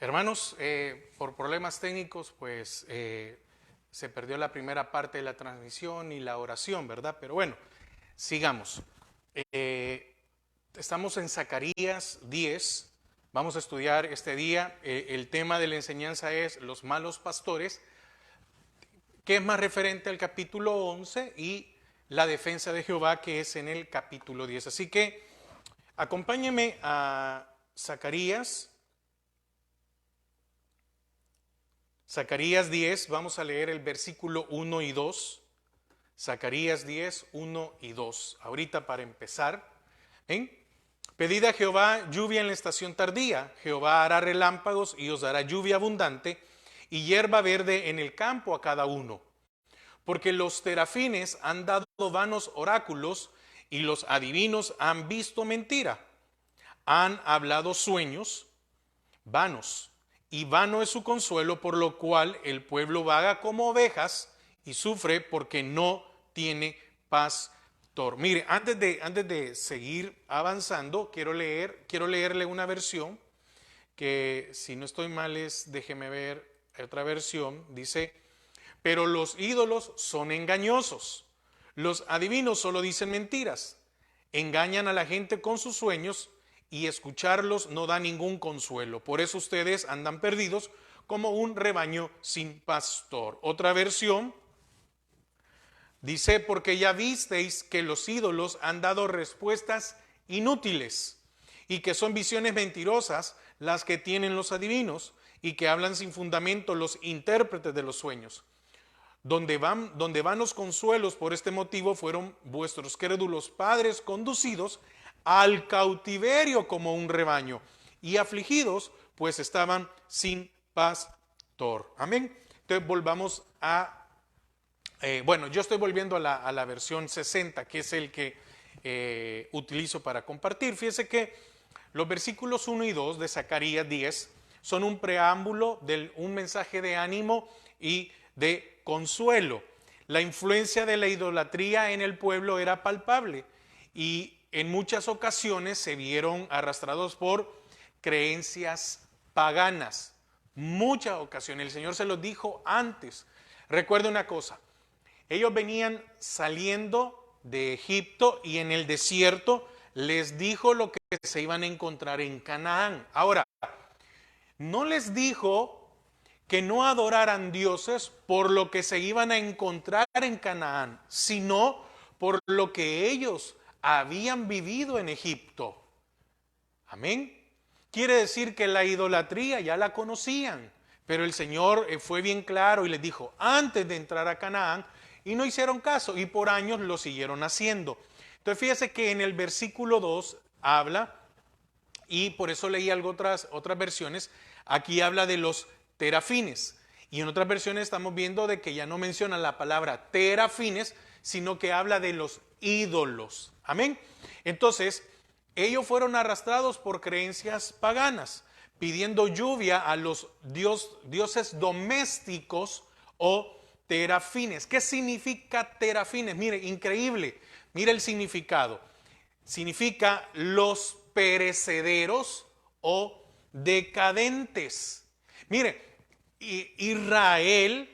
Hermanos, por problemas técnicos, pues se perdió la primera parte de la transmisión y la oración, ¿verdad? Pero bueno, sigamos. Estamos en Zacarías 10. Vamos a estudiar este día. El tema de la enseñanza es los malos pastores, que es más referente al capítulo 11 y la defensa de Jehová, que es en el capítulo 10. Así que acompáñenme a Zacarías 10, vamos a leer el versículo 1 y 2. Zacarías 10, 1 y 2. Ahorita para empezar. Pedid a Jehová lluvia en la estación tardía. Jehová hará relámpagos y os dará lluvia abundante y hierba verde en el campo a cada uno. Porque los terafines han dado vanos oráculos y los adivinos han visto mentira. Han hablado sueños vanos. Y vano es su consuelo, por lo cual el pueblo vaga como ovejas y sufre porque no tiene pastor. Mire, antes de seguir avanzando, quiero leerle una versión que, si no estoy mal, déjeme ver, otra versión, dice: pero los ídolos son engañosos, los adivinos solo dicen mentiras, engañan a la gente con sus sueños, y escucharlos no da ningún consuelo. Por eso ustedes andan perdidos como un rebaño sin pastor. Otra versión dice: porque ya visteis que los ídolos han dado respuestas inútiles y que son visiones mentirosas las que tienen los adivinos y que hablan sin fundamento los intérpretes de los sueños. Donde vanos consuelos por este motivo fueron vuestros crédulos padres conducidos al cautiverio como un rebaño, y afligidos, pues estaban sin pastor. Amén. Entonces volvamos a, yo estoy volviendo a la versión 60, que es el que utilizo para compartir. Fíjese que los versículos 1 y 2 de Zacarías 10 son un preámbulo de un mensaje de ánimo y de consuelo. La influencia de la idolatría en el pueblo era palpable y en muchas ocasiones se vieron arrastrados por creencias paganas. Muchas ocasiones, el Señor se los dijo antes. Recuerda una cosa: ellos venían saliendo de Egipto y en el desierto les dijo lo que se iban a encontrar en Canaán. Ahora, no les dijo que no adoraran dioses por lo que se iban a encontrar en Canaán, sino por lo que ellos habían vivido en Egipto. Amén. Quiere decir que la idolatría ya la conocían, pero el Señor fue bien claro y les dijo antes de entrar a Canaán, y no hicieron caso y por años lo siguieron haciendo. Entonces fíjese que en el versículo 2 habla, y por eso leí otras versiones, aquí habla de los terafines, y en otras versiones estamos viendo de que ya no menciona la palabra terafines, sino que habla de los ídolos. Amén. Entonces, ellos fueron arrastrados por creencias paganas, pidiendo lluvia a los dioses domésticos o terafines. ¿Qué significa terafines? Mire, increíble. Mire el significado. Significa los perecederos o decadentes. Mire, Israel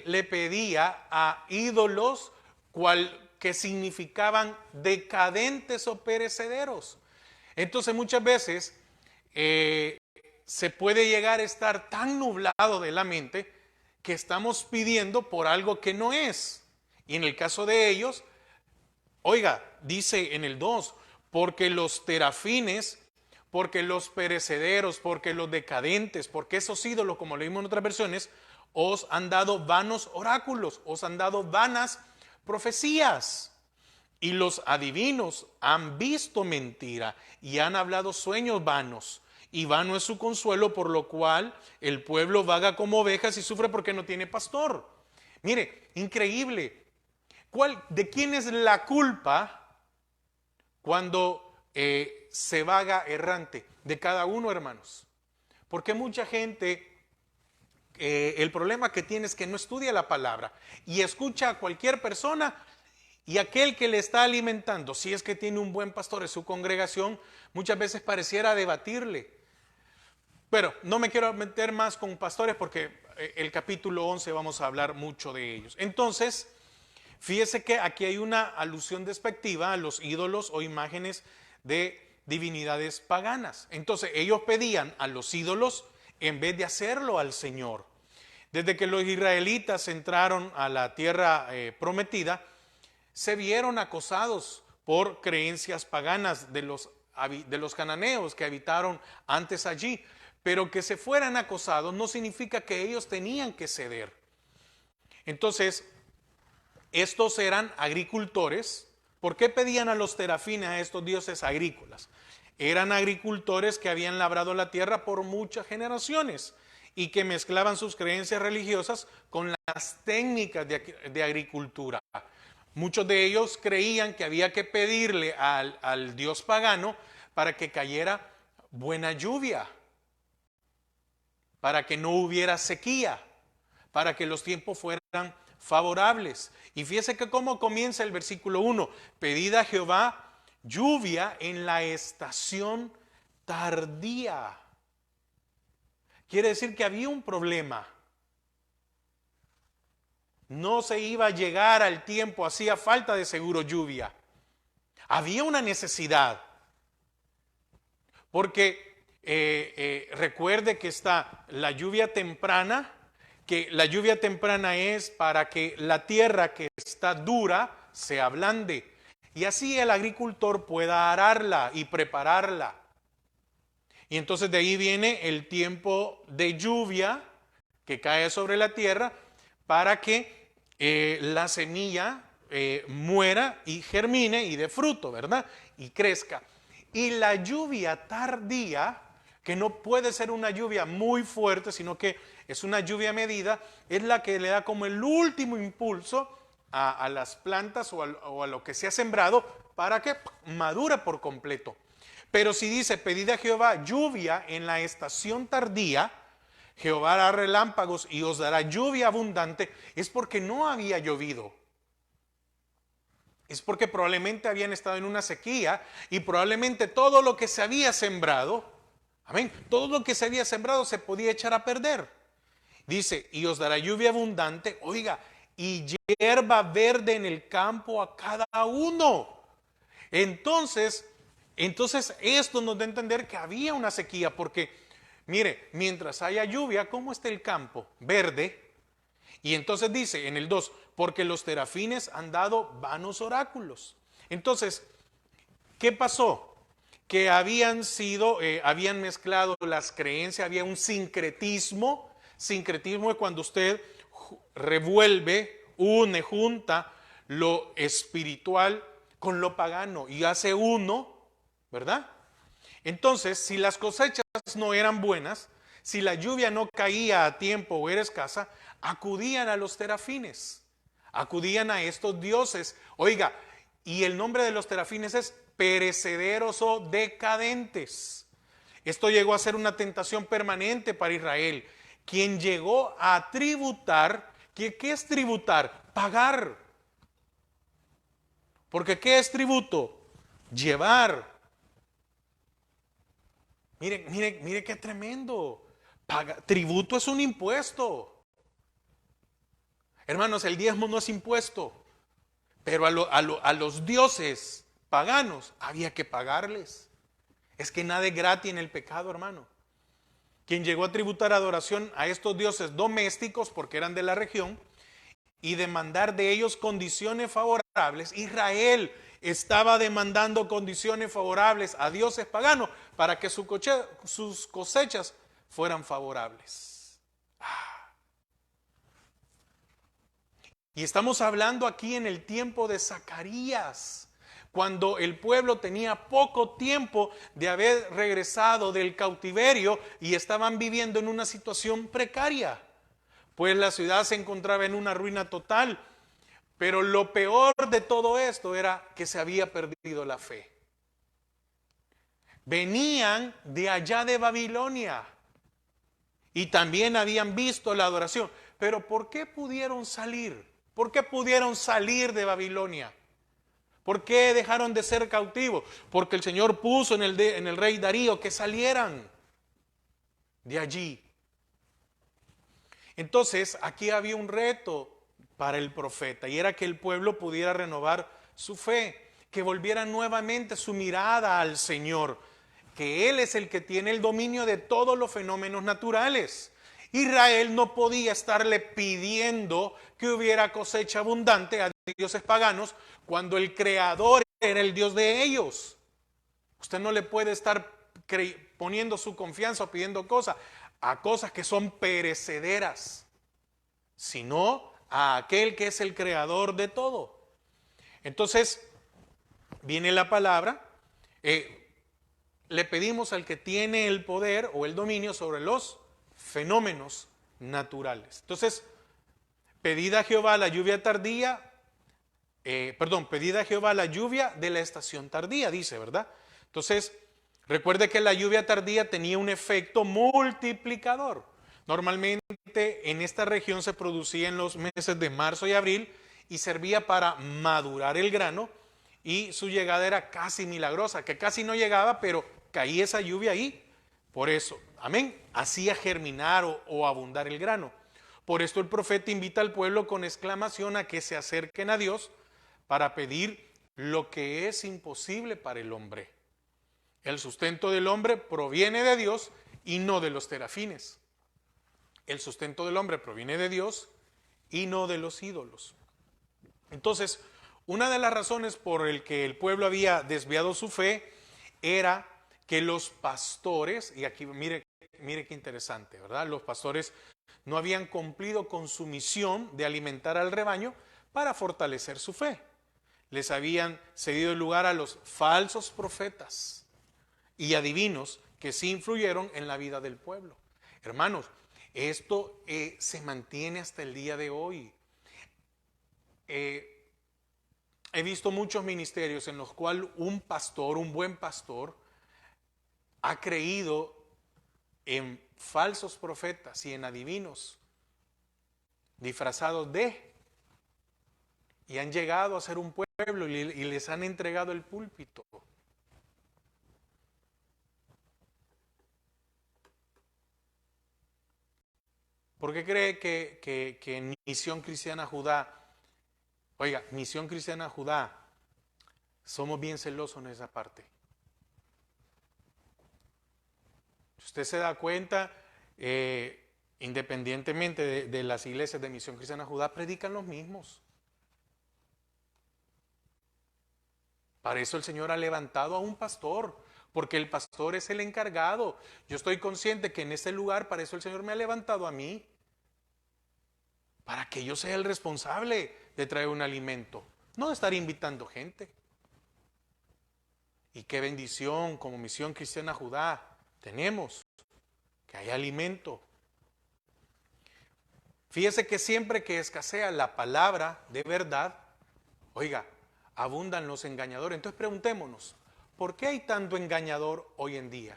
le pedía a ídolos que significaban decadentes o perecederos. Entonces muchas veces se puede llegar a estar tan nublado de la mente que estamos pidiendo por algo que no es. Y en el caso de ellos, oiga, dice en el 2, porque los terafines, porque los perecederos, porque los decadentes, porque esos ídolos, como leímos en otras versiones, os han dado vanos oráculos, os han dado vanas profecías. Y los adivinos han visto mentira y han hablado sueños vanos. Y vano es su consuelo, por lo cual el pueblo vaga como ovejas y sufre porque no tiene pastor. Mire, increíble. ¿De quién es la culpa cuando se vaga errante? De cada uno, hermanos. Porque mucha gente, el problema que tiene es que no estudia la palabra y escucha a cualquier persona, y aquel que le está alimentando, si es que tiene un buen pastor en su congregación, muchas veces pareciera debatirle. Pero no me quiero meter más con pastores porque el capítulo 11 vamos a hablar mucho de ellos. Entonces, fíjese que aquí hay una alusión despectiva a los ídolos o imágenes de divinidades paganas. Entonces, ellos pedían a los ídolos en vez de hacerlo al Señor. Desde que los israelitas entraron a la tierra prometida, se vieron acosados por creencias paganas de los cananeos que habitaron antes allí. Pero que se fueran acosados no significa que ellos tenían que ceder. Entonces, estos eran agricultores. ¿Por qué pedían a los terafines, a estos dioses agrícolas? Eran agricultores que habían labrado la tierra por muchas generaciones y que mezclaban sus creencias religiosas con las técnicas de agricultura. Muchos de ellos creían que había que pedirle al dios pagano para que cayera buena lluvia, para que no hubiera sequía, para que los tiempos fueran favorables. Y fíjese que cómo comienza el versículo 1. Pedid a Jehová lluvia en la estación tardía. Quiere decir que había un problema. No se iba a llegar al tiempo, hacía falta de seguro lluvia. Había una necesidad. Porque recuerde que está la lluvia temprana, que la lluvia temprana es para que la tierra que está dura se ablande y así el agricultor pueda ararla y prepararla. Y entonces de ahí viene el tiempo de lluvia que cae sobre la tierra para que la semilla muera y germine y dé fruto, ¿verdad? Y crezca. Y la lluvia tardía, que no puede ser una lluvia muy fuerte, sino que es una lluvia medida, es la que le da como el último impulso a las plantas o a lo que se ha sembrado para que madure por completo. Pero si dice, pedid a Jehová lluvia en la estación tardía, Jehová hará relámpagos y os dará lluvia abundante, es porque no había llovido. Es porque probablemente habían estado en una sequía y probablemente todo lo que se había sembrado, amén, todo lo que se había sembrado se podía echar a perder. Dice, y os dará lluvia abundante, oiga, y hierba verde en el campo a cada uno. Entonces esto nos da a entender que había una sequía, porque, mire, mientras haya lluvia, ¿cómo está el campo? Verde. Y entonces dice en el 2, porque los terafines han dado vanos oráculos. Entonces, ¿qué pasó? Que habían mezclado las creencias, había un sincretismo. Sincretismo es cuando usted revuelve, junta lo espiritual con lo pagano y hace uno, ¿verdad? Entonces, si las cosechas no eran buenas, si la lluvia no caía a tiempo o era escasa, acudían a los terafines, acudían a estos dioses. Oiga, y el nombre de los terafines es perecederos o decadentes. Esto llegó a ser una tentación permanente para Israel, quien llegó a tributar. ¿Qué es tributar? Pagar. Porque ¿qué es tributo? Llevar. Mire qué tremendo. Tributo es un impuesto. Hermanos, el diezmo no es impuesto, pero a los dioses paganos había que pagarles. Es que nada es gratis en el pecado, hermano. Quien llegó a tributar adoración a estos dioses domésticos, porque eran de la región, y demandar de ellos condiciones favorables, Israel estaba demandando condiciones favorables a dioses paganos para que sus cosechas fueran favorables. Y estamos hablando aquí en el tiempo de Zacarías, cuando el pueblo tenía poco tiempo de haber regresado del cautiverio y estaban viviendo en una situación precaria, pues la ciudad se encontraba en una ruina total. Pero lo peor de todo esto era que se había perdido la fe. Venían de allá de Babilonia y también habían visto la adoración. Pero ¿por qué pudieron salir? ¿Por qué pudieron salir de Babilonia? ¿Por qué dejaron de ser cautivos? Porque el Señor puso en el rey Darío que salieran. de allí. Entonces, aquí había un reto para el profeta y era que el pueblo pudiera renovar su fe, que volviera nuevamente su mirada al Señor, que Él es el que tiene el dominio de todos los fenómenos naturales. Israel no podía estarle pidiendo que hubiera cosecha abundante a dioses paganos cuando el Creador era el Dios de ellos. Usted no le puede estar poniendo su confianza o pidiendo cosas a cosas que son perecederas, sino a aquel que es el creador de todo. Entonces, viene la palabra, le pedimos al que tiene el poder o el dominio sobre los fenómenos naturales. Entonces, pedid a Jehová la lluvia tardía, pedid a Jehová la lluvia de la estación tardía, dice, ¿verdad? Entonces, recuerde que la lluvia tardía tenía un efecto multiplicador. Normalmente en esta región se producía en los meses de marzo y abril y servía para madurar el grano, y su llegada era casi milagrosa, que casi no llegaba, pero caía esa lluvia ahí. Por eso, amén, hacía germinar o abundar el grano. Por esto el profeta invita al pueblo con exclamación a que se acerquen a Dios para pedir lo que es imposible para el hombre. El sustento del hombre proviene de Dios y no de los terafines. El sustento del hombre proviene de Dios y no de los ídolos. Entonces, una de las razones por el que el pueblo había desviado su fe era que los pastores, y aquí mire qué interesante, ¿verdad? Los pastores no habían cumplido con su misión de alimentar al rebaño para fortalecer su fe. Les habían cedido el lugar a los falsos profetas y adivinos que sí influyeron en la vida del pueblo. Hermanos, esto se mantiene hasta el día de hoy. He visto muchos ministerios en los cuales un pastor, un buen pastor, ha creído en falsos profetas y en adivinos disfrazados y han llegado a ser un pueblo y les han entregado el púlpito. ¿Por qué cree que en Misión Cristiana Judá, Misión Cristiana Judá, somos bien celosos en esa parte? Si usted se da cuenta, independientemente de las iglesias de Misión Cristiana Judá, predican los mismos. Para eso el Señor ha levantado a un pastor, porque el pastor es el encargado. Yo estoy consciente que en este lugar, para eso el Señor me ha levantado a mí, para que yo sea el responsable de traer un alimento, no de estar invitando gente. Y qué bendición como Misión Cristiana Judá tenemos, que hay alimento. Fíjese que siempre que escasea la palabra de verdad, abundan los engañadores. Entonces preguntémonos, ¿por qué hay tanto engañador hoy en día?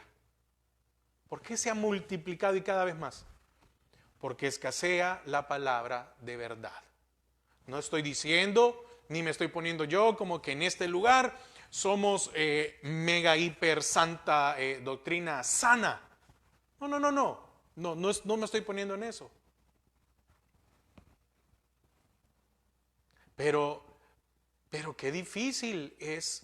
¿Por qué se ha multiplicado y cada vez más? Porque escasea la palabra de verdad. No estoy diciendo, ni me estoy poniendo yo como que en este lugar somos mega hiper santa doctrina sana. No me estoy poniendo en eso. Pero qué difícil es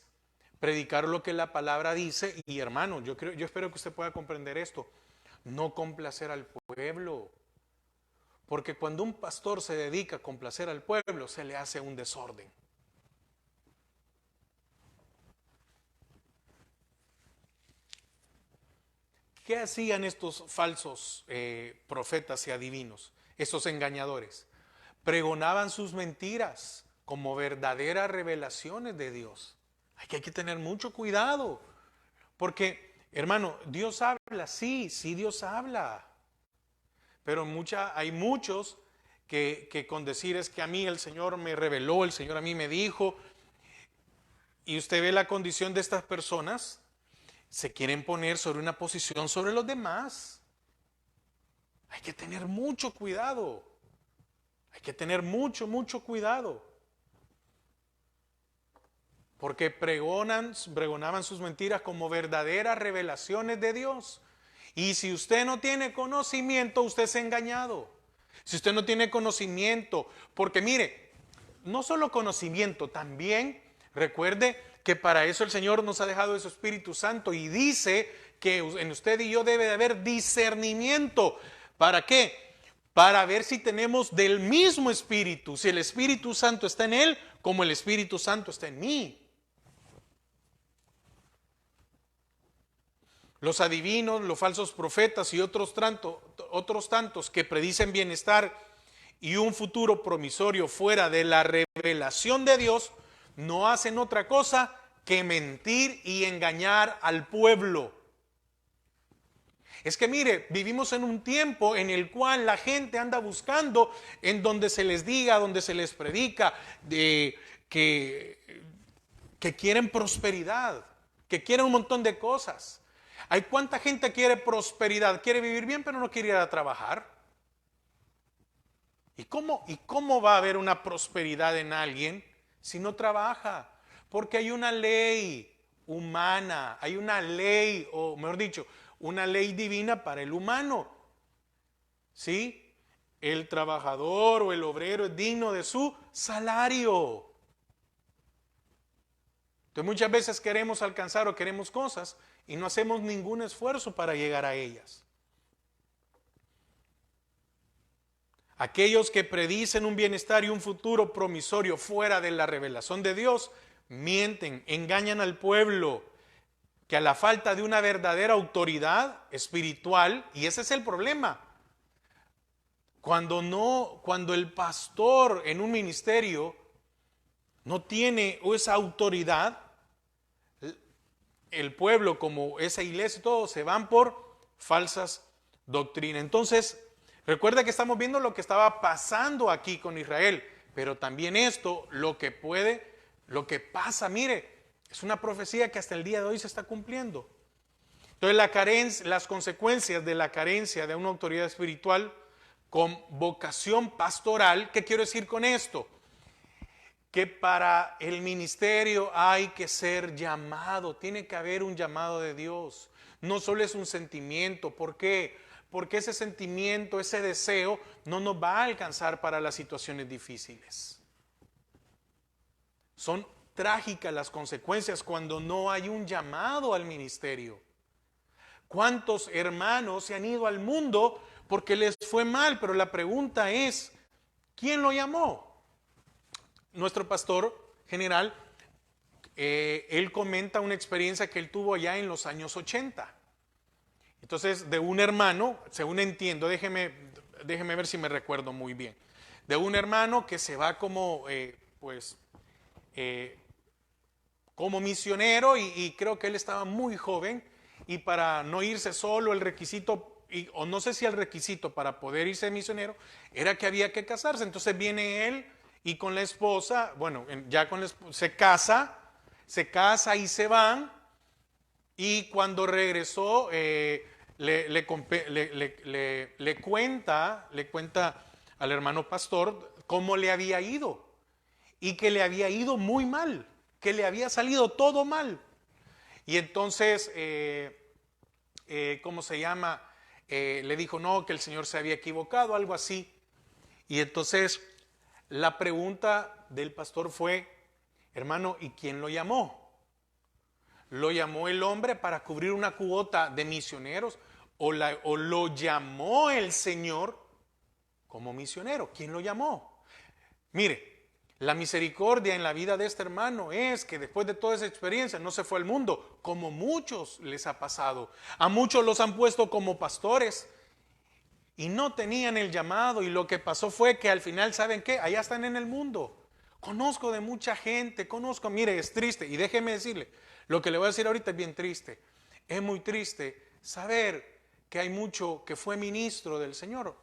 predicar lo que la palabra dice. Y hermano, yo espero que usted pueda comprender esto. No complacer al pueblo. Porque cuando un pastor se dedica a complacer al pueblo, se le hace un desorden. ¿Qué hacían estos falsos profetas y adivinos, estos engañadores? Pregonaban sus mentiras como verdaderas revelaciones de Dios. Hay que tener mucho cuidado, porque, hermano, Dios habla, sí Dios habla, pero hay muchos que con decir es que a mí el Señor me reveló, el Señor a mí me dijo, y usted ve la condición de estas personas, se quieren poner sobre una posición sobre los demás. Hay que tener mucho cuidado. Hay que tener mucho cuidado. Porque pregonaban sus mentiras como verdaderas revelaciones de Dios. Y si usted no tiene conocimiento, usted es engañado. Si usted no tiene conocimiento, porque mire, no solo conocimiento, también recuerde que para eso el Señor nos ha dejado de su Espíritu Santo y dice que en usted y yo debe de haber discernimiento. ¿Para qué? Para ver si tenemos del mismo Espíritu, si el Espíritu Santo está en él, como el Espíritu Santo está en mí. Los adivinos, los falsos profetas y otros tantos que predicen bienestar y un futuro promisorio fuera de la revelación de Dios, no hacen otra cosa que mentir y engañar al pueblo. Es que mire, vivimos en un tiempo en el cual la gente anda buscando en donde se les diga, donde se les predica, que quieren prosperidad, que quieren un montón de cosas. Hay cuánta gente quiere prosperidad, quiere vivir bien, pero no quiere ir a trabajar. ¿Y cómo va a haber una prosperidad en alguien si no trabaja? Porque hay una ley humana, hay una ley, o mejor dicho, una ley divina para el humano. ¿Sí? El trabajador o el obrero es digno de su salario. Entonces muchas veces queremos alcanzar o queremos cosas y no hacemos ningún esfuerzo para llegar a ellas. Aquellos que predicen un bienestar y un futuro promisorio fuera de la revelación de Dios, mienten, engañan al pueblo, que a la falta de una verdadera autoridad espiritual, y ese es el problema, cuando el pastor en un ministerio no tiene esa autoridad, el pueblo como esa iglesia y todo se van por falsas doctrinas. Entonces, recuerda que estamos viendo lo que estaba pasando aquí con Israel, pero también esto, lo que pasa, mire, es una profecía que hasta el día de hoy se está cumpliendo. Entonces, las consecuencias de la carencia de una autoridad espiritual con vocación pastoral, ¿qué quiero decir con esto? Que para el ministerio hay que ser llamado, tiene que haber un llamado de Dios. No solo es un sentimiento. ¿Por qué? Porque ese sentimiento, ese deseo, no nos va a alcanzar para las situaciones difíciles. Son trágicas las consecuencias cuando no hay un llamado al ministerio. ¿Cuántos hermanos se han ido al mundo porque les fue mal? Pero la pregunta es, ¿quién lo llamó? Nuestro pastor general, él comenta una experiencia que él tuvo allá en los años 80. Entonces, de un hermano, según entiendo, déjeme ver si me recuerdo muy bien, de un hermano que se va como misionero y creo que él estaba muy joven y para no irse solo el requisito, o no sé si el requisito para poder irse misionero, era que había que casarse. Entonces viene él y con la esposa, bueno, ya con la esposa, se casa y se van, y cuando regresó le cuenta al hermano pastor cómo le había ido y que le había ido muy mal, que le había salido todo mal. Y entonces, ¿cómo se llama? Le dijo no, que el Señor se había equivocado, algo así. Y entonces la pregunta del pastor fue, hermano, ¿y quién lo llamó? ¿Lo llamó el hombre para cubrir una cuota de misioneros? ¿O lo llamó el Señor como misionero? ¿Quién lo llamó? Mire, la misericordia en la vida de este hermano es que después de toda esa experiencia no se fue al mundo, como muchos les ha pasado. A muchos los han puesto como pastores y no tenían el llamado, y lo que pasó fue que al final, ¿saben qué? Allá están en el mundo. Conozco de mucha gente, mire, es triste, y déjeme decirle, lo que le voy a decir ahorita es bien triste. Es muy triste saber que hay mucho que fue ministro del Señor,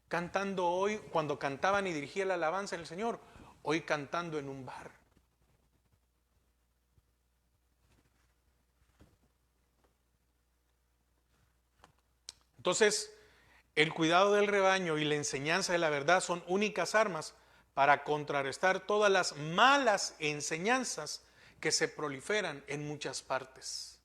cantando hoy, cuando cantaban y dirigía la alabanza del Señor, hoy cantando en un bar. Entonces, el cuidado del rebaño y la enseñanza de la verdad son únicas armas para contrarrestar todas las malas enseñanzas que se proliferan en muchas partes.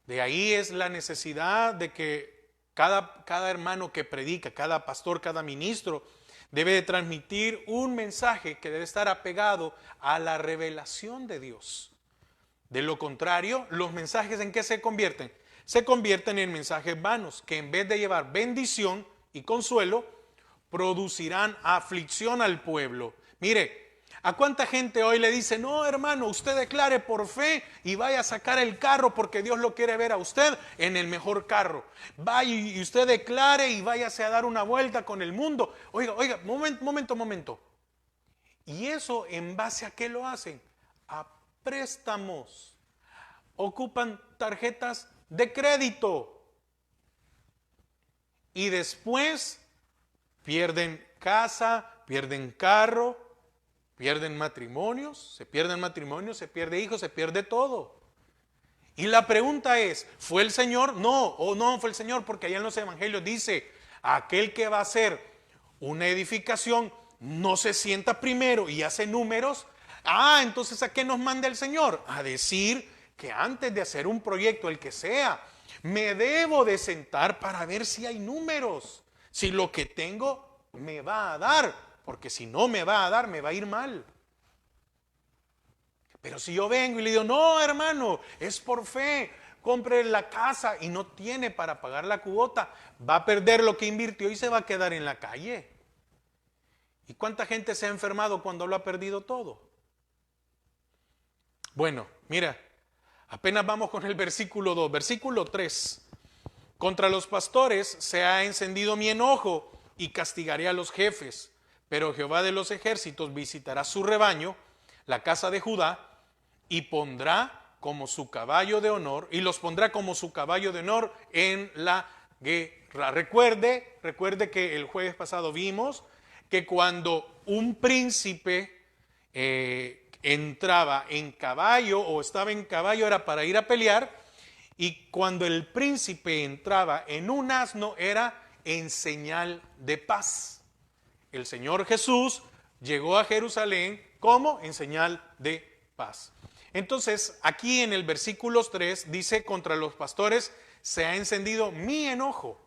De ahí es la necesidad de que cada hermano que predica, cada pastor, cada ministro, debe de transmitir un mensaje que debe estar apegado a la revelación de Dios. De lo contrario, los mensajes ¿en qué se convierten? Se convierten en mensajes vanos, que en vez de llevar bendición y consuelo, producirán aflicción al pueblo. Mire, ¿a cuánta gente hoy le dice, no hermano, usted declare por fe y vaya a sacar el carro porque Dios lo quiere ver a usted en el mejor carro? Vaya y usted declare y váyase a dar una vuelta con el mundo. Oiga, momento. ¿Y eso en base a qué lo hacen? A préstamos. Ocupan tarjetas de crédito. Y después pierden casa, pierden carro, pierden matrimonios, se pierde hijos, se pierde todo. Y la pregunta es, ¿fue el Señor? No, o no fue el Señor, porque allá en los evangelios dice, aquel que va a hacer una edificación no se sienta primero y hace números. Entonces ¿a qué nos manda el Señor? A decir que antes de hacer un proyecto, el que sea, me debo de sentar para ver si hay números, si lo que tengo me va a dar, porque si no me va a dar, me va a ir mal. Pero si yo vengo y le digo, no hermano, es por fe, compre la casa y no tiene para pagar la cuota, va a perder lo que invirtió y se va a quedar en la calle. ¿Y cuánta gente se ha enfermado cuando lo ha perdido todo? Bueno, mira, apenas vamos con el versículo 2, versículo 3. Contra los pastores se ha encendido mi enojo y castigaré a los jefes, pero Jehová de los ejércitos visitará su rebaño, la casa de Judá, y pondrá como su caballo de honor, y los pondrá como su caballo de honor en la guerra. Recuerde que el jueves pasado vimos que cuando un príncipe entraba en caballo o estaba en caballo era para ir a pelear, y cuando el príncipe entraba en un asno era en señal de paz. El Señor Jesús llegó a Jerusalén como en señal de paz. Entonces, aquí en el versículo 3 dice, contra los pastores se ha encendido mi enojo.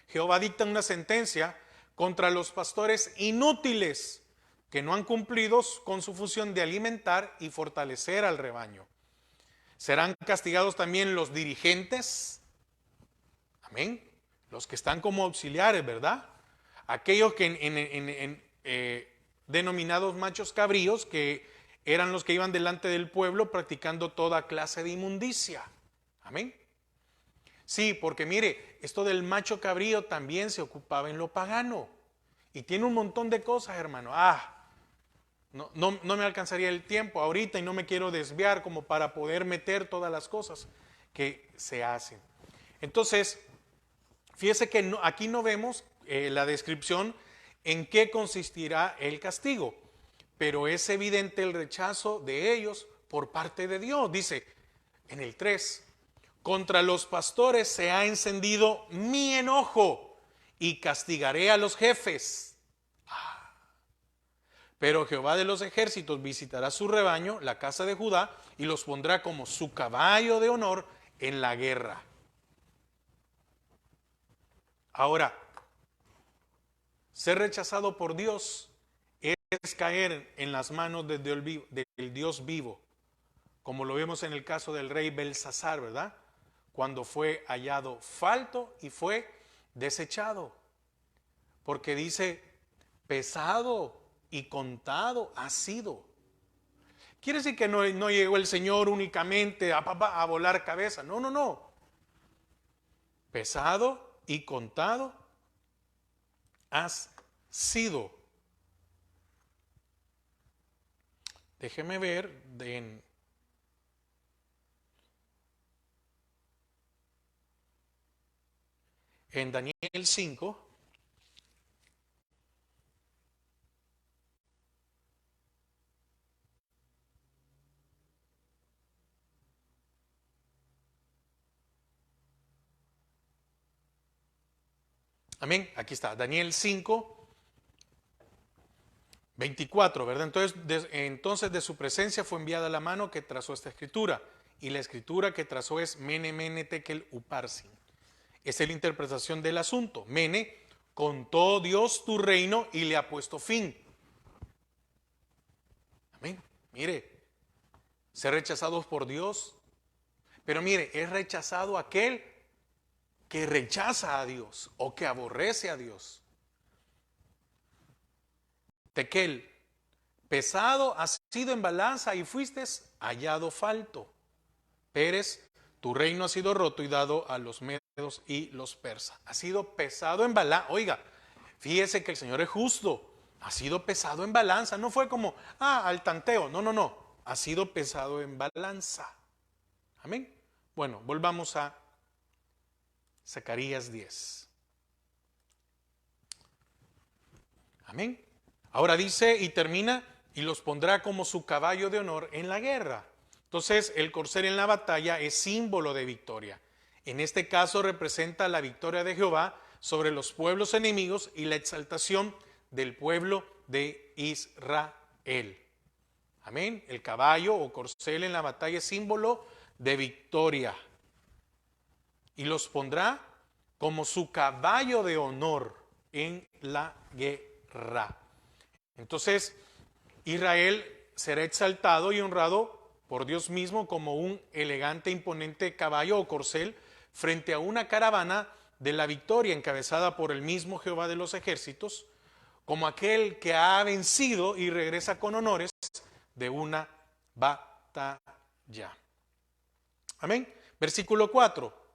Jehová dicta una sentencia contra los pastores inútiles que no han cumplido con su función de alimentar y fortalecer al rebaño. Serán castigados también los dirigentes, amén, los que están como auxiliares, ¿verdad? Aquellos que denominados machos cabríos, que eran los que iban delante del pueblo practicando toda clase de inmundicia, amén. Sí, porque mire, esto del macho cabrío también se ocupaba en lo pagano y tiene un montón de cosas, hermano. No me alcanzaría el tiempo ahorita y no me quiero desviar como para poder meter todas las cosas que se hacen. Entonces, fíjese que aquí no vemos la descripción en qué consistirá el castigo, pero es evidente el rechazo de ellos por parte de Dios. Dice en el 3, contra los pastores se ha encendido mi enojo y castigaré a los jefes. Pero Jehová de los ejércitos visitará su rebaño, la casa de Judá, y los pondrá como su caballo de honor en la guerra. Ahora, ser rechazado por Dios es caer en las manos del Dios vivo, como lo vemos en el caso del rey Belsasar, ¿verdad? Cuando fue hallado falto y fue desechado, porque dice, pesado y contado ha sido. Quiere decir que no llegó el Señor únicamente a volar cabeza. No. Pesado y contado has sido. Déjeme ver en Daniel 5. Amén, aquí está, Daniel 5, 24, ¿verdad? Entonces de su presencia fue enviada la mano que trazó esta escritura, y la escritura que trazó es Mene, Mene, Tekel, Uparsin. Esa es la interpretación del asunto. Mene, contó Dios tu reino y le ha puesto fin. Amén. Mire, ser rechazados por Dios, pero mire, es rechazado aquel que rechaza a Dios o que aborrece a Dios. Tekel, pesado has sido en balanza y fuiste hallado falto. Pérez, tu reino ha sido roto y dado a los medos y los persas. Ha sido pesado en balanza. Oiga, fíjese que el Señor es justo. Ha sido pesado en balanza. No fue como, al tanteo. No, no, no. Ha sido pesado en balanza. Amén. Bueno, volvamos a Zacarías 10. Amén. Ahora dice y termina, y los pondrá como su caballo de honor en la guerra. Entonces, el corcel en la batalla es símbolo de victoria. En este caso representa la victoria de Jehová sobre los pueblos enemigos y la exaltación del pueblo de Israel. Amén. El caballo o corcel en la batalla es símbolo de victoria. Y los pondrá como su caballo de honor en la guerra. Entonces, Israel será exaltado y honrado por Dios mismo como un elegante, imponente caballo o corcel frente a una caravana de la victoria encabezada por el mismo Jehová de los ejércitos, como aquel que ha vencido y regresa con honores de una batalla. Amén. Versículo 4.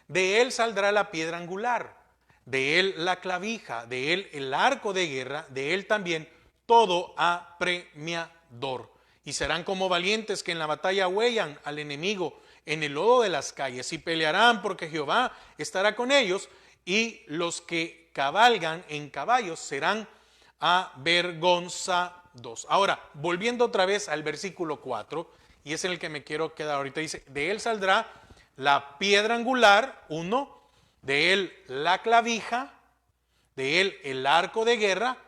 De él saldrá la piedra angular, de él la clavija, de él el arco de guerra, de él también todo apremiador. Y serán como valientes que en la batalla huellan al enemigo en el lodo de las calles y pelearán porque Jehová estará con ellos y los que cabalgan en caballos serán avergonzados. Ahora, volviendo otra vez al versículo 4, y es en el que me quiero quedar ahorita, dice, de él saldrá la piedra angular, 1, de él la clavija, de él el arco de guerra,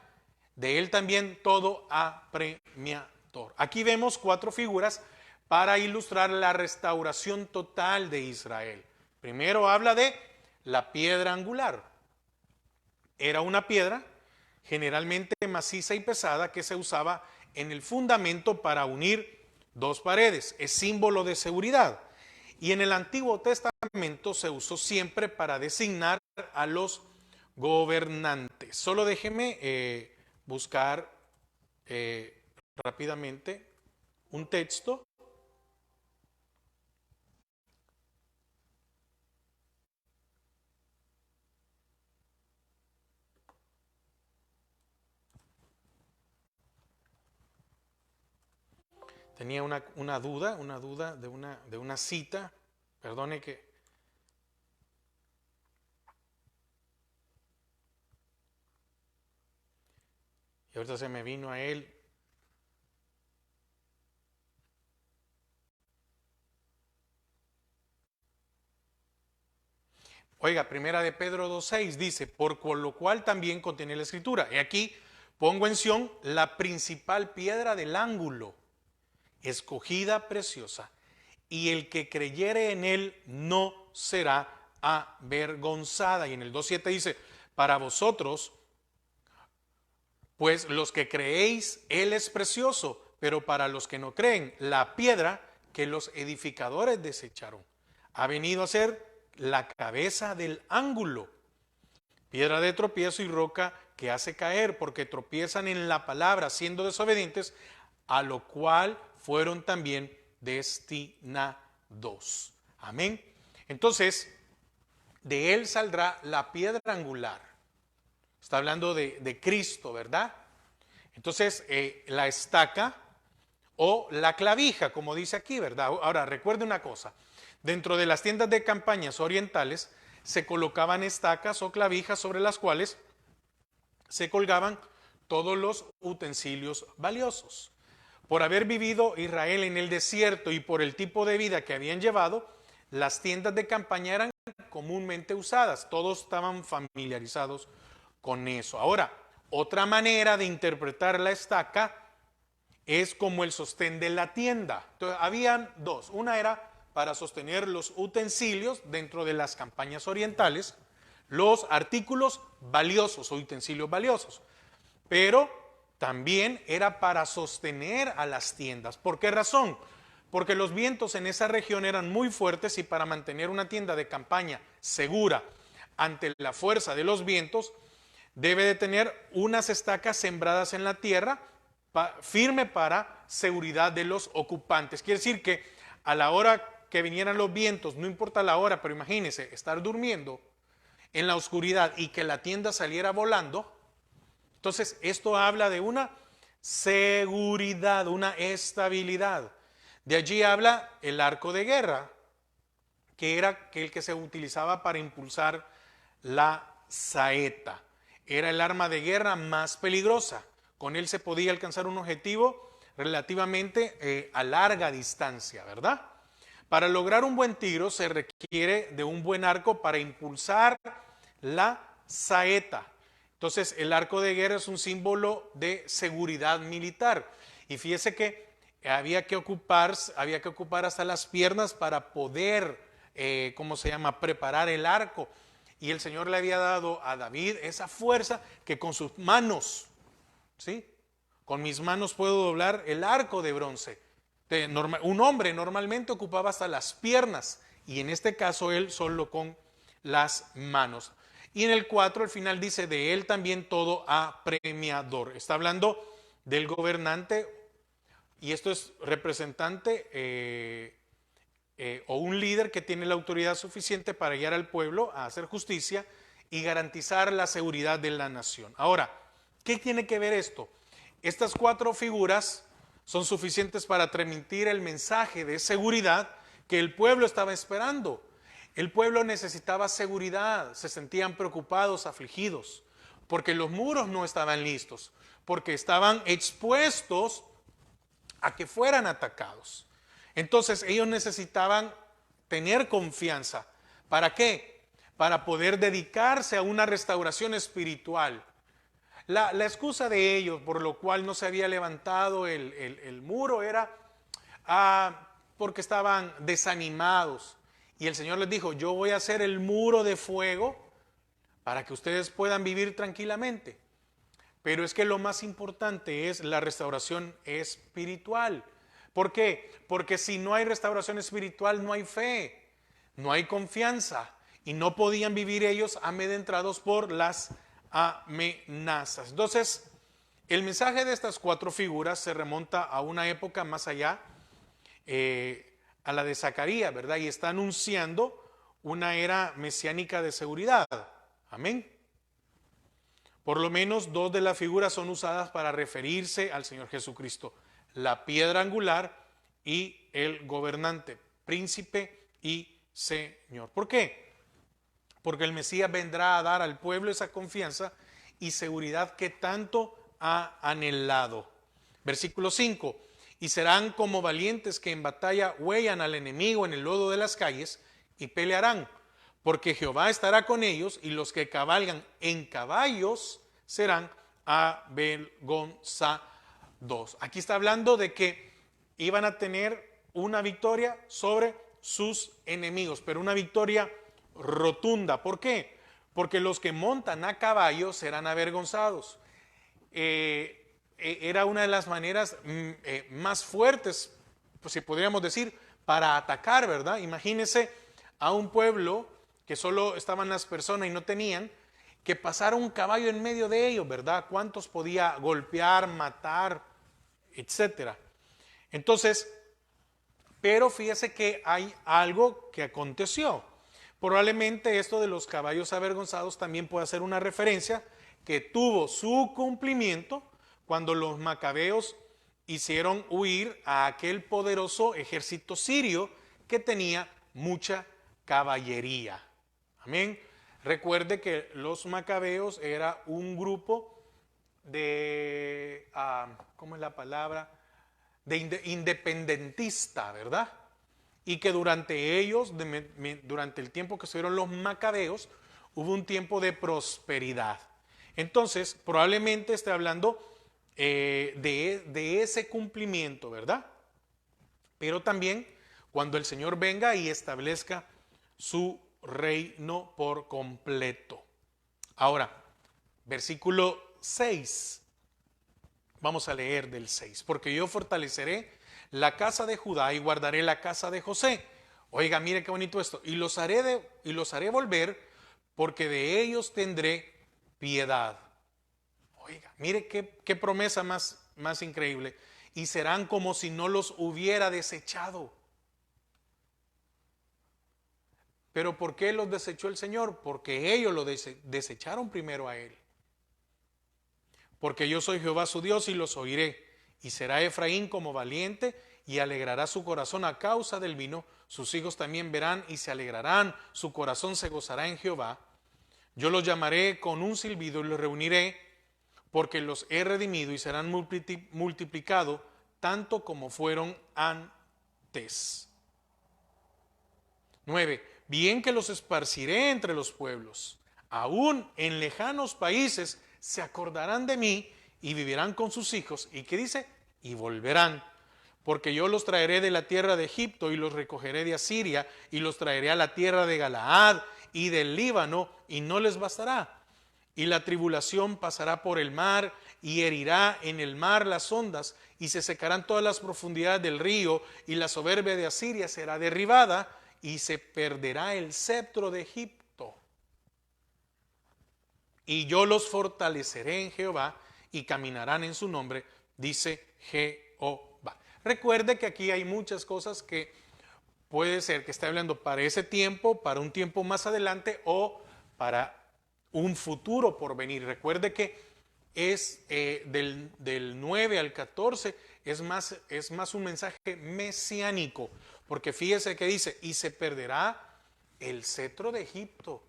de él también todo apremiador. Aquí vemos 4 figuras para ilustrar la restauración total de Israel. Primero habla de la piedra angular. Era una piedra generalmente maciza y pesada que se usaba en el fundamento para unir 2 paredes. Es símbolo de seguridad. Y en el Antiguo Testamento se usó siempre para designar a los gobernantes. Solo déjeme buscar rápidamente un texto. Tenía una duda de una cita. Perdone que... Y ahorita se me vino a él. Oiga, primera de Pedro 2:6 dice, por lo cual también contiene la escritura. Y aquí pongo en Sión la principal piedra del ángulo, escogida, preciosa, y el que creyere en él no será avergonzada. Y en el 2:7 dice, para vosotros, pues los que creéis, él es precioso, pero para los que no creen, la piedra que los edificadores desecharon ha venido a ser la cabeza del ángulo, piedra de tropiezo y roca que hace caer, porque tropiezan en la palabra, siendo desobedientes, a lo cual fueron también destinados. Amén. Entonces, de él saldrá la piedra angular. Está hablando de Cristo, ¿verdad? Entonces, la estaca o la clavija, como dice aquí, ¿verdad? Ahora, recuerde una cosa. Dentro de las tiendas de campañas orientales se colocaban estacas o clavijas sobre las cuales se colgaban todos los utensilios valiosos. Por haber vivido Israel en el desierto y por el tipo de vida que habían llevado, las tiendas de campaña eran comúnmente usadas. Todos estaban familiarizados con eso. Ahora, otra manera de interpretar la estaca es como el sostén de la tienda. Entonces, habían 2. Una era para sostener los utensilios dentro de las campañas orientales, los artículos valiosos o utensilios valiosos. Pero también era para sostener a las tiendas. ¿Por qué razón? Porque los vientos en esa región eran muy fuertes y para mantener una tienda de campaña segura ante la fuerza de los vientos, debe de tener unas estacas sembradas en la tierra firme para seguridad de los ocupantes. Quiere decir que a la hora que vinieran los vientos, no importa la hora, pero imagínense, estar durmiendo en la oscuridad y que la tienda saliera volando. Entonces, esto habla de una seguridad, una estabilidad. De allí habla el arco de guerra, que era el que se utilizaba para impulsar la saeta. Era el arma de guerra más peligrosa. Con él se podía alcanzar un objetivo relativamente a larga distancia, ¿verdad? Para lograr un buen tiro se requiere de un buen arco para impulsar la saeta. Entonces, el arco de guerra es un símbolo de seguridad militar. Y fíjese que había que ocupar hasta las piernas para poder, preparar el arco. Y el Señor le había dado a David esa fuerza que con sus manos, ¿sí? Con mis manos puedo doblar el arco de bronce. Un hombre normalmente ocupaba hasta las piernas y en este caso él solo con las manos. Y en el 4 al final dice, de él también todo apremiador. Está hablando del gobernante, y esto es representante o un líder que tiene la autoridad suficiente para guiar al pueblo a hacer justicia y garantizar la seguridad de la nación. Ahora, ¿qué tiene que ver esto? Estas 4 figuras son suficientes para transmitir el mensaje de seguridad que el pueblo estaba esperando. El pueblo necesitaba seguridad, se sentían preocupados, afligidos, porque los muros no estaban listos, porque estaban expuestos a que fueran atacados. Entonces ellos necesitaban tener confianza. ¿Para qué? Para poder dedicarse a una restauración espiritual. La excusa de ellos por lo cual no se había levantado el muro era porque estaban desanimados. Y el Señor les dijo, yo voy a hacer el muro de fuego para que ustedes puedan vivir tranquilamente. Pero es que lo más importante es la restauración espiritual. ¿Por qué? Porque si no hay restauración espiritual, no hay fe, no hay confianza. Y no podían vivir ellos amedrentados por las amenazas. Entonces, el mensaje de estas 4 figuras se remonta a una época más allá, a la de Zacarías, ¿verdad? Y está anunciando una era mesiánica de seguridad. Amén. Por lo menos 2 de las figuras son usadas para referirse al Señor Jesucristo. La piedra angular y el gobernante, príncipe y señor. ¿Por qué? Porque el Mesías vendrá a dar al pueblo esa confianza y seguridad que tanto ha anhelado. Versículo 5. Y serán como valientes que en batalla huellan al enemigo en el lodo de las calles y pelearán, porque Jehová estará con ellos y los que cabalgan en caballos serán avergonzados. Aquí está hablando de que iban a tener una victoria sobre sus enemigos, pero una victoria rotunda. ¿Por qué? Porque los que montan a caballo serán avergonzados. Era una de las maneras más fuertes, pues si podríamos decir, para atacar, ¿verdad? Imagínense a un pueblo que solo estaban las personas y no tenían, que pasara un caballo en medio de ellos, ¿verdad? ¿Cuántos podía golpear, matar, etcétera? Entonces, pero fíjese que hay algo que aconteció. Probablemente esto de los caballos avergonzados también puede ser una referencia que tuvo su cumplimiento cuando los macabeos hicieron huir a aquel poderoso ejército sirio que tenía mucha caballería. Amén. Recuerde que los macabeos era un grupo de, ¿cómo es la palabra? De independentista, ¿verdad? Y que durante ellos, durante el tiempo que estuvieron los macabeos, hubo un tiempo de prosperidad. Entonces, probablemente esté hablando de ese cumplimiento, ¿verdad? Pero también cuando el Señor venga y establezca su reino por completo. Ahora, versículo 6. Vamos a leer del 6. Porque yo fortaleceré la casa de Judá y guardaré la casa de José. Oiga, mire qué bonito esto. Y los haré volver, porque de ellos tendré piedad. Oiga, mire qué promesa más increíble. Y serán como si no los hubiera desechado. ¿Pero por qué los desechó el Señor? Porque ellos lo desecharon primero a Él. Porque yo soy Jehová su Dios y los oiré. Y será Efraín como valiente y alegrará su corazón a causa del vino. Sus hijos también verán y se alegrarán. Su corazón se gozará en Jehová. Yo los llamaré con un silbido y los reuniré, porque los he redimido y serán multiplicados tanto como fueron antes. 9. Bien que los esparciré entre los pueblos, aún en lejanos países se acordarán de mí y vivirán con sus hijos. ¿Y qué dice? Y volverán, porque yo los traeré de la tierra de Egipto y los recogeré de Asiria y los traeré a la tierra de Galaad y del Líbano, y no les bastará. Y la tribulación pasará por el mar y herirá en el mar las ondas y se secarán todas las profundidades del río y la soberbia de Asiria será derribada y se perderá el cetro de Egipto. Y yo los fortaleceré en Jehová y caminarán en su nombre, dice Jehová. Recuerde que aquí hay muchas cosas que puede ser que esté hablando para ese tiempo, para un tiempo más adelante o para un futuro por venir. Recuerde que es del 9 al 14, es más un mensaje mesiánico, porque fíjese que dice, y se perderá el cetro de Egipto.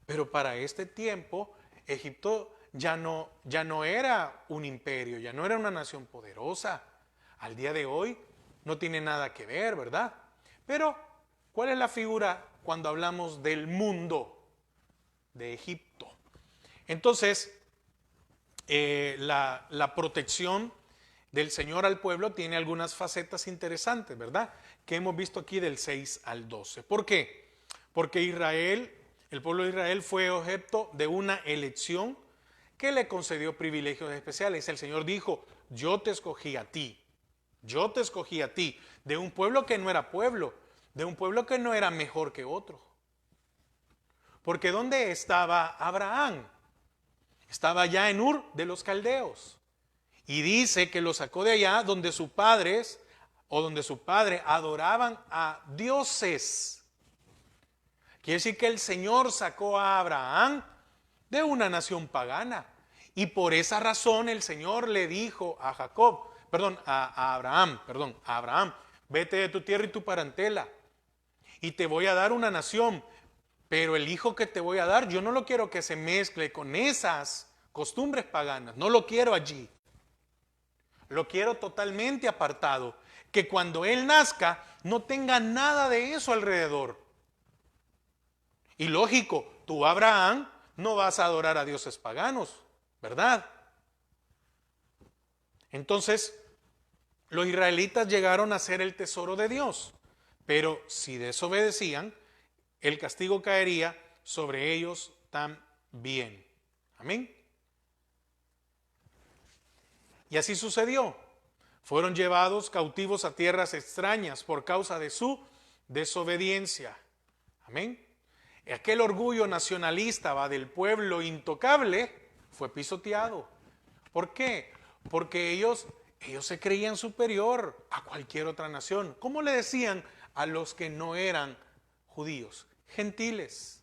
Pero para este tiempo, Egipto ya no era un imperio, ya no era una nación poderosa. Al día de hoy no tiene nada que ver, ¿verdad? Pero, ¿cuál es la figura cuando hablamos del mundo de Egipto? Entonces, la protección del Señor al pueblo tiene algunas facetas interesantes, ¿verdad? Que hemos visto aquí del 6 al 12. ¿Por qué? Porque el pueblo de Israel fue objeto de una elección que le concedió privilegios especiales. El Señor dijo, yo te escogí a ti, de un pueblo que no era pueblo, de un pueblo que no era mejor que otro. Porque ¿dónde estaba Abraham? Estaba allá en Ur de los Caldeos. Y dice que lo sacó de allá donde sus padres donde su padre adoraban a dioses. Quiere decir que el Señor sacó a Abraham de una nación pagana. Y por esa razón el Señor le dijo a Abraham, vete de tu tierra y tu parentela, y te voy a dar una nación, pero el hijo que te voy a dar, yo no lo quiero que se mezcle con esas costumbres paganas, no lo quiero allí. Lo quiero totalmente apartado, que cuando él nazca no tenga nada de eso alrededor. Y lógico, tú, Abraham, no vas a adorar a dioses paganos, ¿verdad? Entonces, los israelitas llegaron a ser el tesoro de Dios, pero si desobedecían, el castigo caería sobre ellos también. Amén. Y así sucedió. Fueron llevados cautivos a tierras extrañas por causa de su desobediencia. Amén. Aquel orgullo nacionalista del pueblo intocable fue pisoteado. ¿Por qué? Porque ellos se creían superior a cualquier otra nación. ¿Cómo le decían a los que no eran judíos? Gentiles.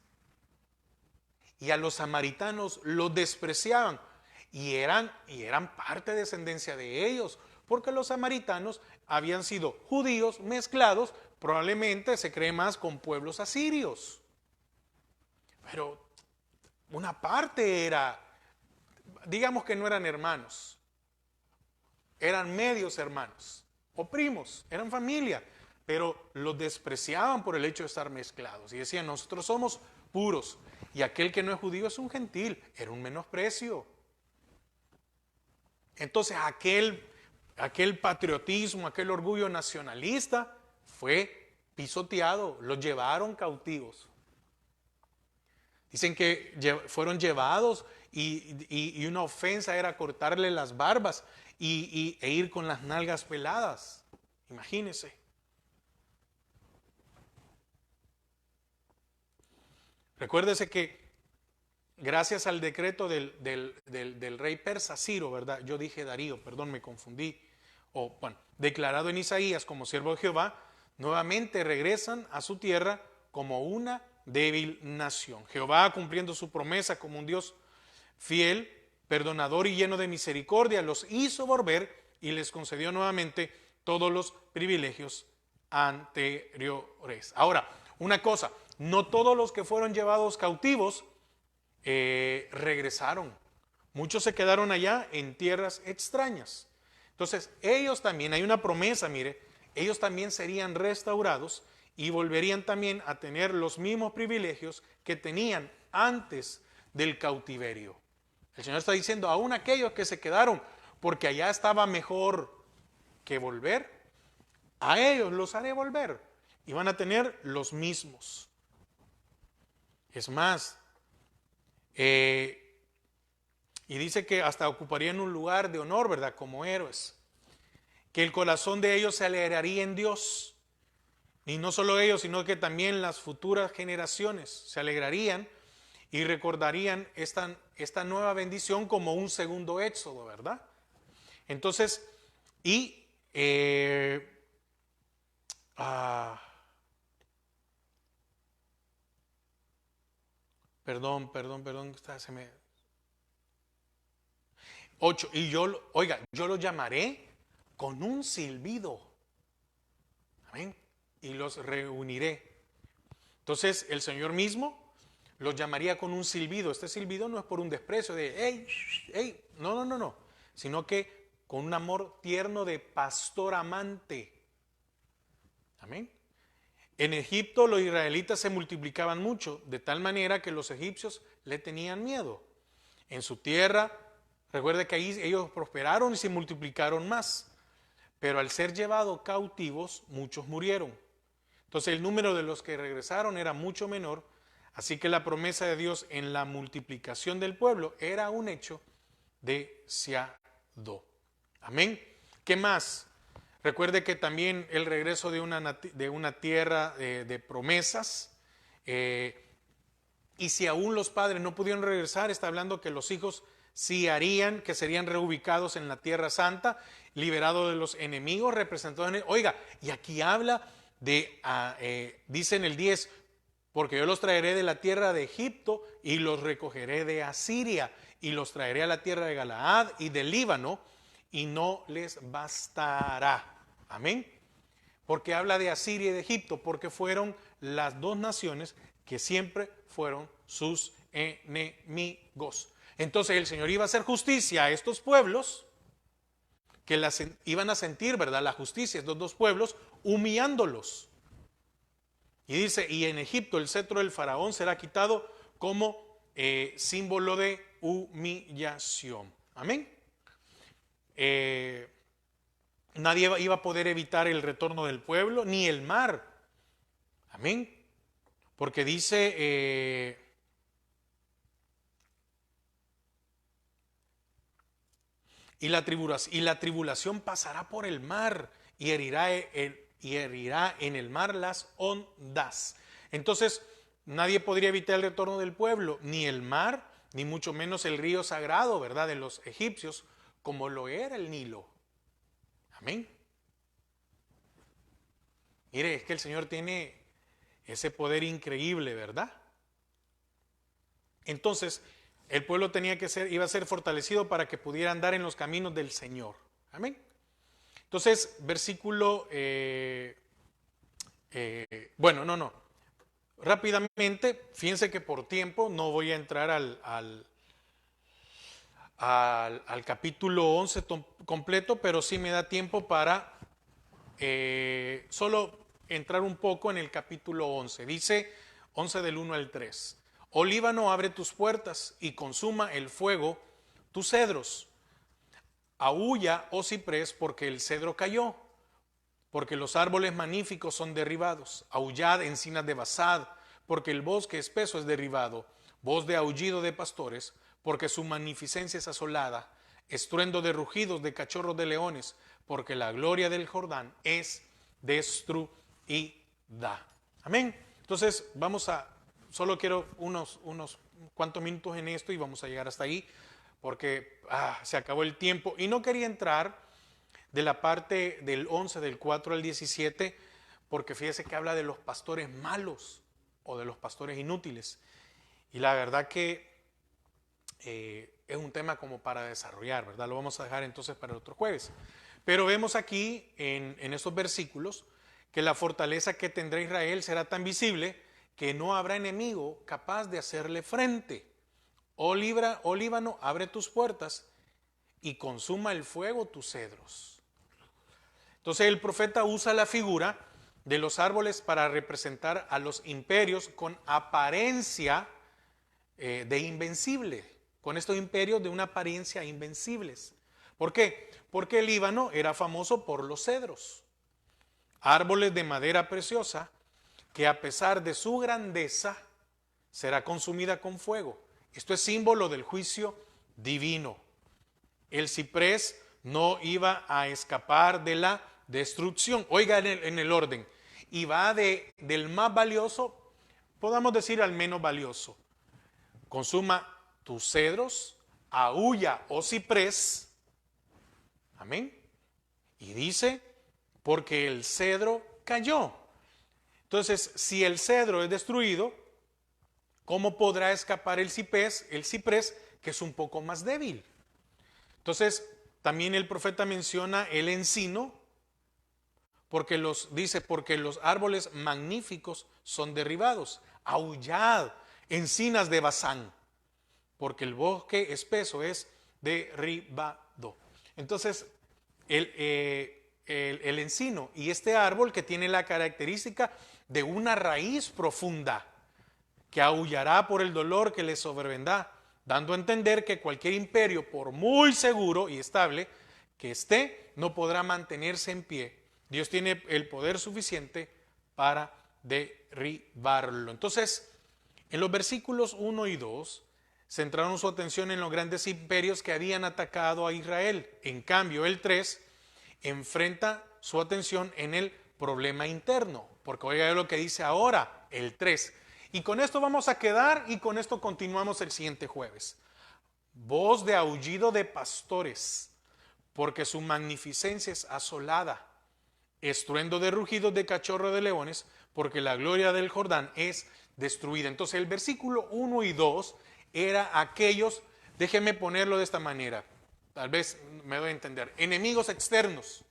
Y a los samaritanos los despreciaban. Y eran parte de descendencia de ellos, porque los samaritanos habían sido judíos mezclados, probablemente se cree más con pueblos asirios. Pero una parte era, digamos que no eran hermanos, eran medios hermanos o primos, eran familia, pero los despreciaban por el hecho de estar mezclados y decían, nosotros somos puros y aquel que no es judío es un gentil, era un menosprecio. Entonces aquel patriotismo, aquel orgullo nacionalista fue pisoteado, los llevaron cautivos. Dicen que fueron llevados y una ofensa era cortarle las barbas e ir con las nalgas peladas. Imagínense. Recuérdese que gracias al decreto del rey persa Ciro, ¿verdad? Yo dije Darío, perdón, me confundí. Declarado en Isaías como siervo de Jehová, nuevamente regresan a su tierra como una débil nación. Jehová, cumpliendo su promesa como un Dios fiel, perdonador y lleno de misericordia, los hizo volver y les concedió nuevamente todos los privilegios anteriores. Ahora, una cosa, no todos los que fueron llevados cautivos regresaron. Muchos se quedaron allá en tierras extrañas. Entonces, ellos también, hay una promesa, mire, ellos también serían restaurados y volverían también a tener los mismos privilegios que tenían antes del cautiverio. El Señor está diciendo, aún aquellos que se quedaron porque allá estaba mejor que volver, a ellos los haré volver y van a tener los mismos. Es más, y dice que hasta ocuparían un lugar de honor, ¿verdad? Como héroes. Que el corazón de ellos se alegraría en Dios. Y no solo ellos, sino que también las futuras generaciones se alegrarían y recordarían esta nueva bendición como un segundo éxodo, ¿verdad? Entonces, perdón, se me... 8, y yo lo llamaré con un silbido. Amén. Y los reuniré. Entonces, el Señor mismo los llamaría con un silbido. Este silbido no es por un desprecio de, hey, hey, no, sino que con un amor tierno de pastor amante. Amén. En Egipto los israelitas se multiplicaban mucho, de tal manera que los egipcios le tenían miedo. En su tierra, recuerde que ahí ellos prosperaron y se multiplicaron más. Pero al ser llevados cautivos, muchos murieron. Entonces el número de los que regresaron era mucho menor, así que la promesa de Dios en la multiplicación del pueblo era un hecho deseado. Amén. ¿Qué más? Recuerde que también el regreso de una tierra de promesas, y si aún los padres no pudieron regresar, está hablando que los hijos sí harían, que serían reubicados en la tierra santa, liberados de los enemigos, representados en oiga, y aquí habla dice en el 10, porque yo los traeré de la tierra de Egipto y los recogeré de Asiria y los traeré a la tierra de Galaad y del Líbano y no les bastará. Amén. Porque habla de Asiria y de Egipto, porque fueron las dos naciones que siempre fueron sus enemigos. Entonces el Señor iba a hacer justicia a estos pueblos que iban a sentir, ¿verdad?, la justicia, estos dos pueblos, humillándolos. Y dice, y en Egipto el cetro del faraón será quitado como símbolo de humillación. Amén. Nadie iba a poder evitar el retorno del pueblo, ni el mar. Amén. Porque dice... Y la tribulación pasará por el mar y herirá en el mar las ondas. Entonces, nadie podría evitar el retorno del pueblo, ni el mar, ni mucho menos el río sagrado, ¿verdad?, de los egipcios, como lo era el Nilo. Amén. Mire, es que el Señor tiene ese poder increíble, ¿verdad? Entonces, el pueblo iba a ser fortalecido para que pudiera andar en los caminos del Señor. Amén. Entonces, versículo... Rápidamente, fíjense que por tiempo no voy a entrar al capítulo 11 completo, pero sí me da tiempo para solo entrar un poco en el capítulo 11. Dice 11 del 1 al 3. Oh Líbano, abre tus puertas y consuma el fuego tus cedros. Aúlla, oh ciprés, porque el cedro cayó. porque los árboles magníficos son derribados. Aullad, encinas de Basad, porque el bosque espeso es derribado. Voz de aullido de pastores, porque su magnificencia es asolada. Estruendo de rugidos de cachorros de leones, porque la gloria del Jordán es destruida. Amén. Entonces solo quiero unos cuantos minutos en esto y vamos a llegar hasta ahí, porque se acabó el tiempo. Y no quería entrar de la parte del 11, del 4 al 17, porque fíjese que habla de los pastores malos o de los pastores inútiles. Y la verdad que es un tema como para desarrollar, ¿verdad? Lo vamos a dejar entonces para el otro jueves. Pero vemos aquí en estos versículos que la fortaleza que tendrá Israel será tan visible que no habrá enemigo capaz de hacerle frente. Oh Líbano, abre tus puertas y consuma el fuego tus cedros. Entonces el profeta usa la figura de los árboles para representar a los imperios con apariencia de invencible, con estos imperios de una apariencia invencibles. ¿Por qué? Porque el Líbano era famoso por los cedros, árboles de madera preciosa que a pesar de su grandeza será consumida con fuego. Esto es símbolo del juicio divino. El ciprés no iba a escapar de la destrucción. Oiga en el orden. Y va del más valioso, podamos decir al menos valioso. Consuma tus cedros, aúlla, oh ciprés. Amén. Y dice, porque el cedro cayó. Entonces, si el cedro es destruido, ¿cómo podrá escapar el ciprés, que es un poco más débil? Entonces, también el profeta menciona el encino, porque los árboles magníficos son derribados. Aullad, encinas de Basán, porque el bosque espeso es derribado. Entonces, el encino y este árbol que tiene la característica de una raíz profunda que aullará por el dolor que le sobrevendrá, dando a entender que cualquier imperio, por muy seguro y estable que esté, no podrá mantenerse en pie. Dios tiene el poder suficiente para derribarlo. Entonces, en los versículos 1 y 2, centraron su atención en los grandes imperios que habían atacado a Israel. En cambio, el 3 enfrenta su atención en el problema interno, porque oiga lo que dice ahora el 3. Y con esto vamos a quedar y con esto continuamos el siguiente jueves. Voz de aullido de pastores, porque su magnificencia es asolada. Estruendo de rugidos de cachorro de leones, porque la gloria del Jordán es destruida. Entonces el versículo 1 y 2 era aquellos, déjenme ponerlo de esta manera, tal vez me doy a entender, enemigos externos.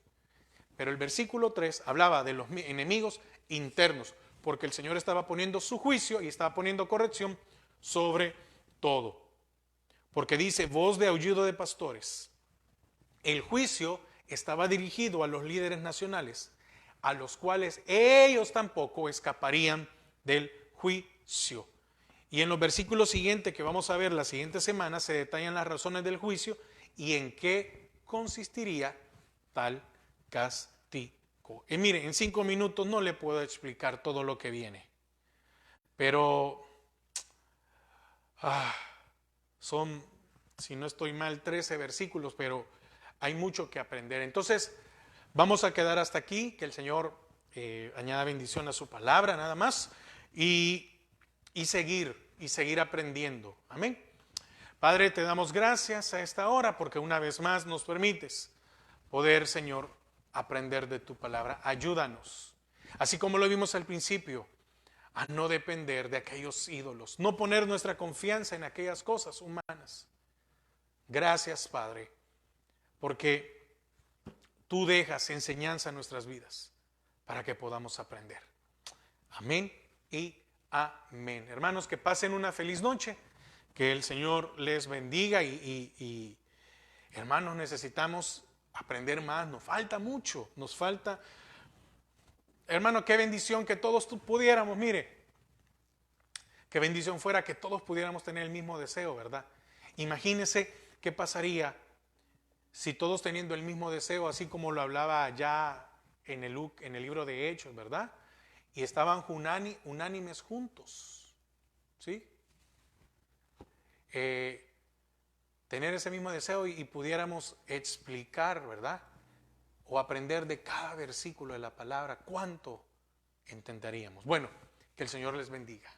Pero el versículo 3 hablaba de los enemigos internos, porque el Señor estaba poniendo su juicio y estaba poniendo corrección sobre todo. Porque dice, voz de aullido de pastores. El juicio estaba dirigido a los líderes nacionales, a los cuales ellos tampoco escaparían del juicio. Y en los versículos siguientes que vamos a ver la siguiente semana se detallan las razones del juicio y en qué consistiría tal castigo. Y mire, en 5 minutos no le puedo explicar todo lo que viene, pero son, si no estoy mal, 13 versículos, pero hay mucho que aprender. Entonces, vamos a quedar hasta aquí, que el Señor añada bendición a su palabra, nada más, y seguir aprendiendo. Amén. Padre, te damos gracias a esta hora, porque una vez más nos permites poder, Señor, aprender de tu palabra. Ayúdanos, así como lo vimos al principio, a no depender de aquellos ídolos, no poner nuestra confianza en aquellas cosas humanas. Gracias, Padre, porque tú dejas enseñanza en nuestras vidas para que podamos aprender. Amén y amén. Hermanos, que pasen una feliz noche, que el Señor les bendiga y hermanos, necesitamos aprender más, nos falta mucho, nos falta. Hermano, qué bendición que todos pudiéramos, mire, qué bendición fuera que todos pudiéramos tener el mismo deseo, ¿verdad? Imagínese qué pasaría si todos teniendo el mismo deseo, así como lo hablaba ya en el libro de Hechos, ¿verdad? Y estaban unánimes juntos, ¿sí? Tener ese mismo deseo y pudiéramos explicar, ¿verdad? O aprender de cada versículo de la palabra, ¿cuánto entenderíamos? Bueno, que el Señor les bendiga.